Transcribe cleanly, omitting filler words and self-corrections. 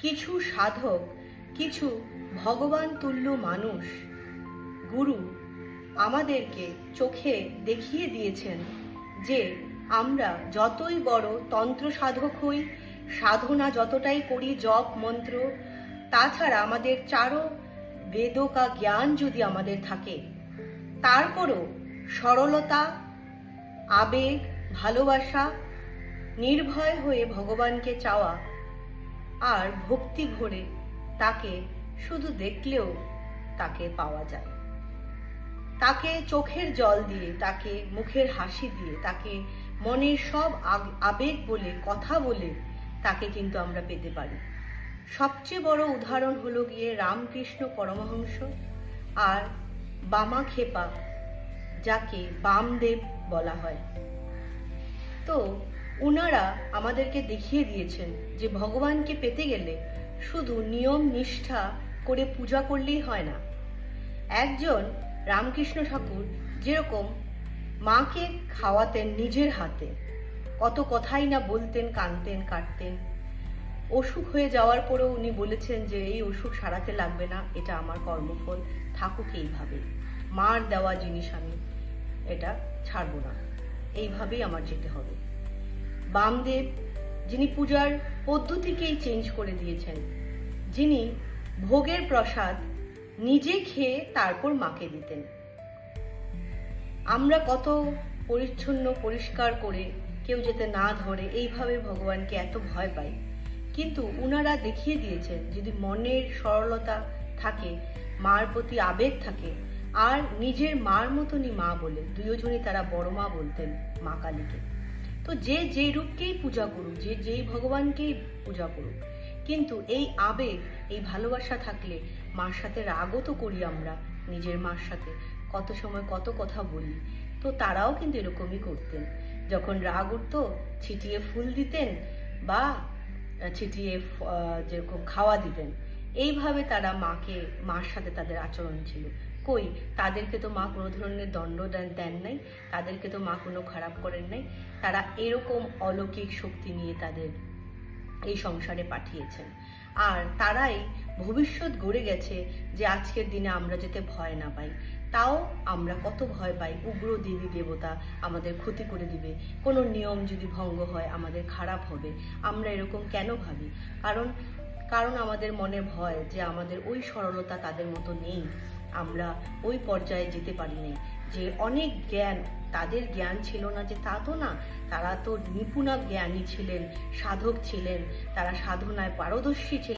কিছু সাধক, কিছু ভগবান তুল্য মানুষ, গুরু আমাদেরকে চোখে দেখিয়ে দিয়েছেন যে আমরা যতই বড় তন্ত্র সাধক হই, সাধনা যতটাই করি, জপ মন্ত্র, তাছাড়া আমাদের চারো বেদকা জ্ঞান যদি আমাদের থাকে, তারপরও সরলতা, আবেগ, ভালোবাসা, নির্ভয় হয়ে ভগবানকে চাওয়া আর ভক্তি ভরে তাকে শুধু দেখলেও তাকে পাওয়া যায়। তাকে চোখের জল দিয়ে, তাকে মুখের হাসি দিয়ে, তাকে মনের সব আবেগ বলে, কথা বলে তাকে কিন্তু আমরা পেতে পারি। সবচেয়ে বড় উদাহরণ হলো গিয়ে রামকৃষ্ণ পরমহংস আর বামাক্ষেপা, যাকে বামদেব বলা হয়। তো ওনারা আমাদেরকে দেখিয়ে দিয়েছেন যে ভগবানকে পেতে গেলে শুধু নিয়ম নিষ্ঠা করে পূজা করলেই হয় না। একজন রামকৃষ্ণ ঠাকুর যেরকম মাকে খাওয়াতেন নিজের হাতে, কত কথাই না বলতেন, কাঁদতেন, কাটতেন, অসুখ হয়ে যাওয়ার পরেও উনি বলেছেন যে এই অসুখ সারাতে লাগবে না, এটা আমার কর্মফল, থাকুক এইভাবে, মার দেওয়া জিনিস আমি এটা ছাড়বো না, এইভাবেই আমার যেতে হবে। বামদেব, যিনি পূজার পদ্ধতিকেই চেঞ্জ করে দিয়েছেন, যিনি ভোগের প্রসাদ নিজে খেয়ে তারপর মাকে দিতেন। আমরা কত পরিচ্ছন্ন পরিষ্কার করে কেউ যাতে না ধরে এইভাবে ভগবানকে এত ভয় পাই, কিন্তু উনারা দেখিয়ে দিয়েছেন যদি মনের সরলতা থাকে, মার প্রতি আবেগ থাকে, আর নিজের মার মতনই মা বলে, দুজনই তারা বড় মা বলতেন মা কালীকে। তো যে যেই রূপকেই পূজা করুক, যে যেই ভগবানকেই পূজা করুক, কিন্তু এই আবেগ, এই ভালোবাসা থাকলে, মার সাথে রাগও তো করি আমরা, নিজের মার সাথে কত সময় কত কথা বলি, তো তারাও কিন্তু এরকমই করতেন। যখন রাগ উঠতো ছিটিয়ে ফুল দিতেন বা ছিটিয়ে যেরকম খাওয়া দিতেন, এইভাবে তারা মার সাথে তাদের আচরণ ছিল। কই, তাদেরকে তো মা কোনো ধরনের দণ্ড দেন নাই, তাদেরকে তো মা কোনো খারাপ করেন নাই, তারা এরকম অলৌকিক শক্তি নিয়ে তাদের এই সংসারে পাঠিয়েছেন। আর তারাই ভবিষ্যৎ গড়ে গেছে যে আজকের দিনে আমরা যাতে ভয় না পাই। তাও আমরা কত ভয় পাই, উগ্র দেবী দেবতা আমাদের ক্ষতি করে দিবে, কোনো নিয়ম যদি ভঙ্গ হয় আমাদের খারাপ হবে, আমরা এরকম কেন ভাবি? কারণ আমাদের মনে ভয় যে আমাদের ওই সরলতা তাদের মতো নেই, আমরা ওই পর্যায়ে যেতে পারি নাই। যে অনেক জ্ঞান, তাদের জ্ঞান ছিল না যে তা তো না, তারা তো নিপুণা জ্ঞানী ছিলেন, সাধক ছিলেন, তারা সাধনায় পারদর্শী ছিলেন।